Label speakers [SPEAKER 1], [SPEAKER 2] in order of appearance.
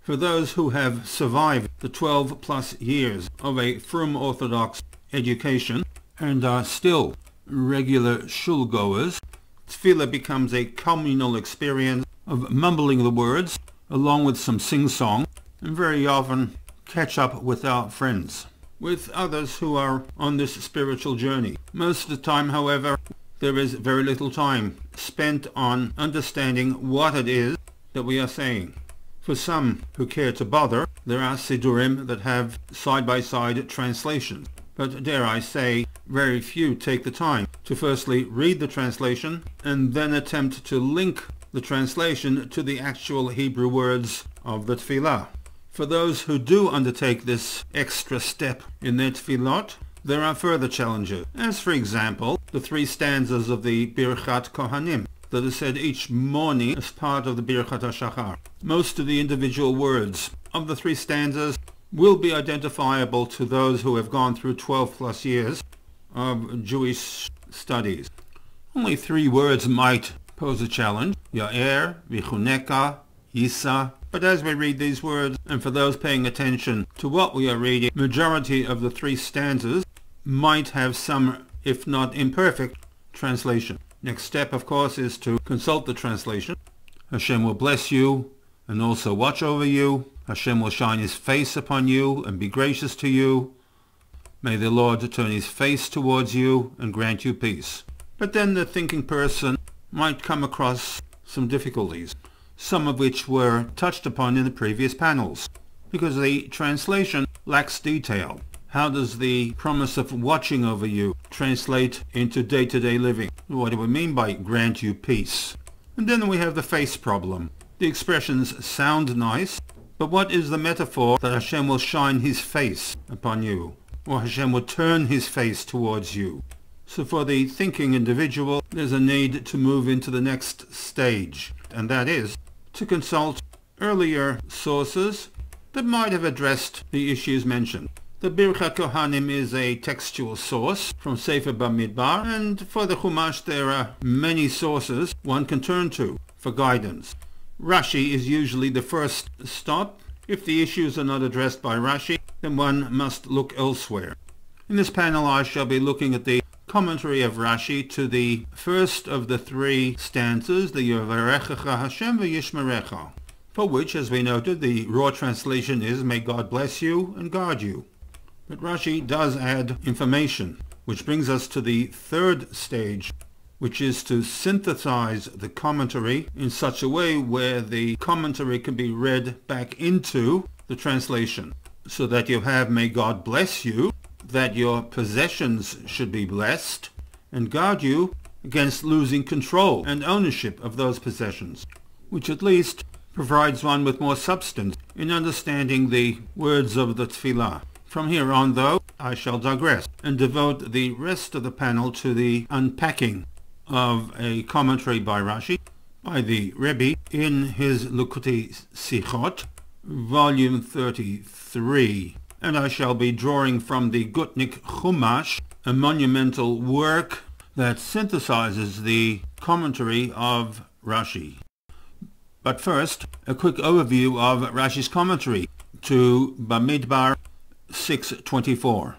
[SPEAKER 1] For those who have survived the 12 plus years of a firm Orthodox education and are still regular shul goers, tefillah becomes a communal experience of mumbling the words along with some sing-song, and very often catch up with our friends, with others who are on this spiritual journey. Most of the time, however, there is very little time spent on understanding what it is that we are saying. For some who care to bother, there are sidurim that have side-by-side translations. But dare I say, very few take the time to firstly read the translation and then attempt to link the translation to the actual Hebrew words of the tefillah. For those who do undertake this extra step in their tefillot, there are further challenges, as for example, the 3 stanzas of the Birchat Kohanim that are said each morning as part of the Birchat HaShachar. Most of the individual words of the 3 stanzas will be identifiable to those who have gone through 12 plus years of Jewish studies. Only 3 words might pose a challenge: Ya'er, Vichuneka, Yisa. But as we read these words, and for those paying attention to what we are reading, majority of the 3 stanzas might have some, if not imperfect, translation. Next step, of course, is to consult the translation. Hashem will bless you and also watch over you. Hashem will shine his face upon you and be gracious to you. May the Lord turn his face towards you and grant you peace. But then the thinking person might come across some difficulties, some of which were touched upon in the previous panels, because the translation lacks detail. How does the promise of watching over you translate into day-to-day living? What do we mean by grant you peace? And then we have the face problem. The expressions sound nice, but what is the metaphor that Hashem will shine his face upon you, or Hashem will turn his face towards you? So for the thinking individual, there's a need to move into the next stage, and that is to consult earlier sources that might have addressed the issues mentioned. The Birchat Kohanim is a textual source from Sefer Bamidbar, and for the Chumash there are many sources one can turn to for guidance. Rashi is usually the first stop. If the issues are not addressed by Rashi, then one must look elsewhere. In this panel I shall be looking at the commentary of Rashi to the first of the 3 stanzas, the Yevarechecha Hashem v'yishmerecha, for which, as we noted, the raw translation is, may God bless you and guard you. But Rashi does add information, which brings us to the 3rd stage, which is to synthesize the commentary in such a way where the commentary can be read back into the translation, so that you have, may God bless you, that your possessions should be blessed, and guard you against losing control and ownership of those possessions, which at least provides one with more substance in understanding the words of the tefillah. From here on, though, I shall digress and devote the rest of the panel to the unpacking of a commentary by Rashi, by the Rebbe, in his Likutei Sichot, volume 33. And I shall be drawing from the Gutnik Chumash, a monumental work that synthesizes the commentary of Rashi. But first, a quick overview of Rashi's commentary to Bamidbar 6:24.